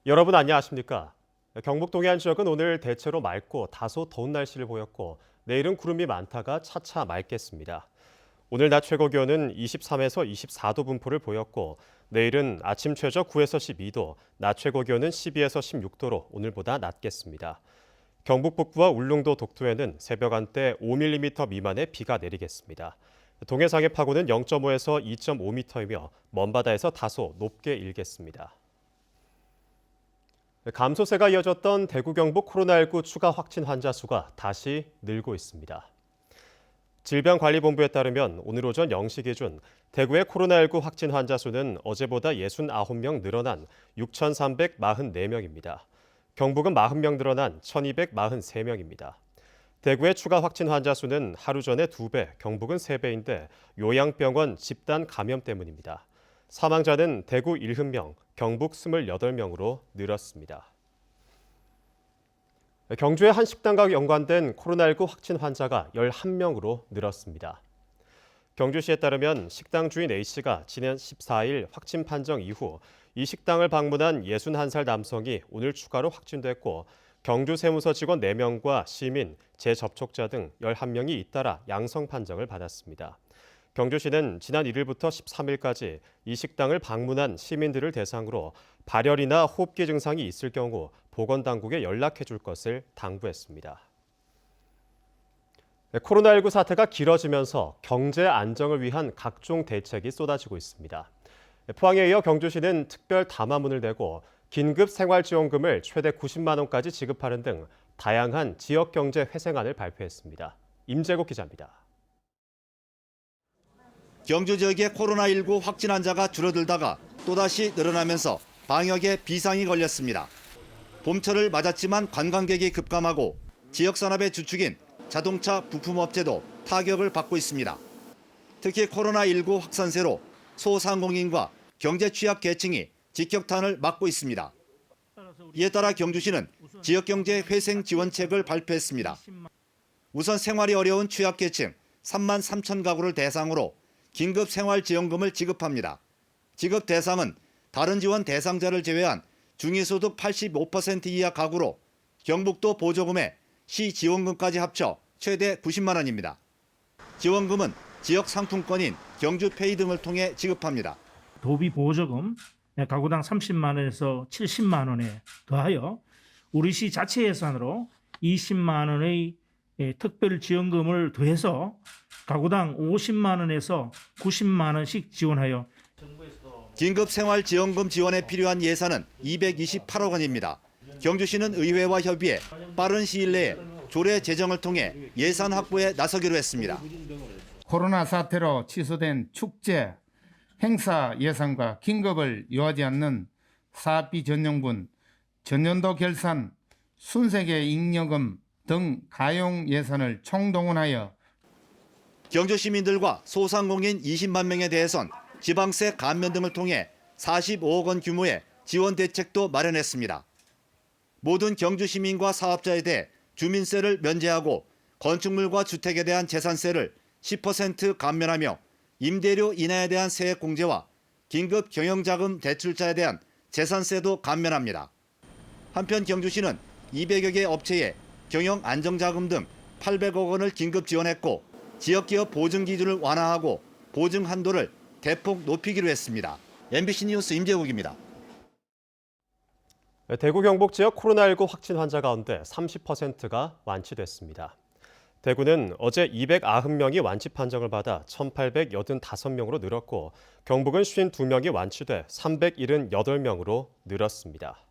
여러분 안녕하십니까? 경북 동해안 지역은 오늘 대체로 맑고 다소 더운 날씨를 보였고 내일은 구름이 많다가 차차 맑겠습니다. 오늘 낮 최고 기온은 23에서 24도 분포를 보였고 내일은 아침 최저 9에서 12도, 낮 최고 기온은 12에서 16도로 오늘보다 낮겠습니다. 경북 북부와 울릉도 독도에는 새벽 한때 5mm 미만의 비가 내리겠습니다. 동해상의 파고는 0.5에서 2.5m이며 먼바다에서 다소 높게 일겠습니다. 감소세가 이어졌던 대구 경북 코로나19 추가 확진 환자 수가 다시 늘고 있습니다. 질병관리본부에 따르면 오늘 오전 0시 기준 대구의 코로나19 확진 환자 수는 어제보다 69명 늘어난 6,344명입니다. 경북은 40명 늘어난 1,243명입니다. 대구의 추가 확진 환자 수는 하루 전에 2배, 경북은 3배인데 요양병원 집단 감염 때문입니다. 사망자는 대구 70명, 경북 28명으로 늘었습니다. 경주의 한 식당과 연관된 코로나19 확진 환자가 11명으로 늘었습니다. 경주시에 따르면 식당 주인 A씨가 지난 14일 확진 판정 이후 이 식당을 방문한 61살 남성이 오늘 추가로 확진됐고 경주 세무서 직원 4명과 시민, 재접촉자 등 11명이 잇따라 양성 판정을 받았습니다. 경주시는 지난 1일부터 13일까지 이 식당을 방문한 시민들을 대상으로 발열이나 호흡기 증상이 있을 경우 보건당국에 연락해 줄 것을 당부했습니다. 코로나19 사태가 길어지면서 경제 안정을 위한 각종 대책이 쏟아지고 있습니다. 포항에 이어 경주시는 특별 담화문을 내고 긴급 생활지원금을 최대 90만 원까지 지급하는 등 다양한 지역경제 회생안을 발표했습니다. 임재국 기자입니다. 경주 지역의 코로나19 확진 환자가 줄어들다가 또다시 늘어나면서 방역에 비상이 걸렸습니다. 봄철을 맞았지만 관광객이 급감하고 지역 산업의 주축인 자동차 부품업체도 타격을 받고 있습니다. 특히 코로나19 확산세로 소상공인과 경제 취약 계층이 직격탄을 맞고 있습니다. 이에 따라 경주시는 지역경제 회생 지원책을 발표했습니다. 우선 생활이 어려운 취약계층 3만 3천 가구를 대상으로 긴급 생활지원금을 지급합니다. 지급 대상은 다른 지원 대상자를 제외한 중위소득 85% 이하 가구로 경북도 보조금에 시 지원금까지 합쳐 최대 90만 원입니다. 지원금은 지역 상품권인 경주페이 등을 통해 지급합니다. 도비 보조금 가구당 30만 원에서 70만 원에 더하여 우리 시 자체 예산으로 20만 원의 특별 지원금을 더해서 가구당 50만 원에서 90만 원씩 지원하여 긴급 생활지원금 지원에 필요한 예산은 228억 원입니다. 경주시는 의회와 협의해 빠른 시일 내에 조례 제정을 통해 예산 확보에 나서기로 했습니다. 코로나 사태로 취소된 축제, 행사 예산과 긴급을 요하지 않는 사업비 전용분, 전년도 결산, 순세계 잉여금 등 가용 예산을 총동원하여 경주 시민들과 소상공인 20만 명에 대해선 지방세 감면 등을 통해 45억 원 규모의 지원 대책도 마련했습니다. 모든 경주 시민과 사업자에 대해 주민세를 면제하고 건축물과 주택에 대한 재산세를 10% 감면하며 임대료 인하에 대한 세액 공제와 긴급 경영자금 대출자에 대한 재산세도 감면합니다. 한편 경주시는 200여 개 업체에 경영 안정자금 등 800억 원을 긴급 지원했고 지역기업 보증 기준을 완화하고 보증 한도를 대폭 높이기로 했습니다. MBC 뉴스 임재국입니다. 대구 경북 지역 코로나19 확진 환자 가운데 30%가 완치됐습니다. 대구는 어제 290명이 완치 판정을 받아 1,885명으로 늘었고 경북은 52명이 완치돼 378명으로 늘었습니다.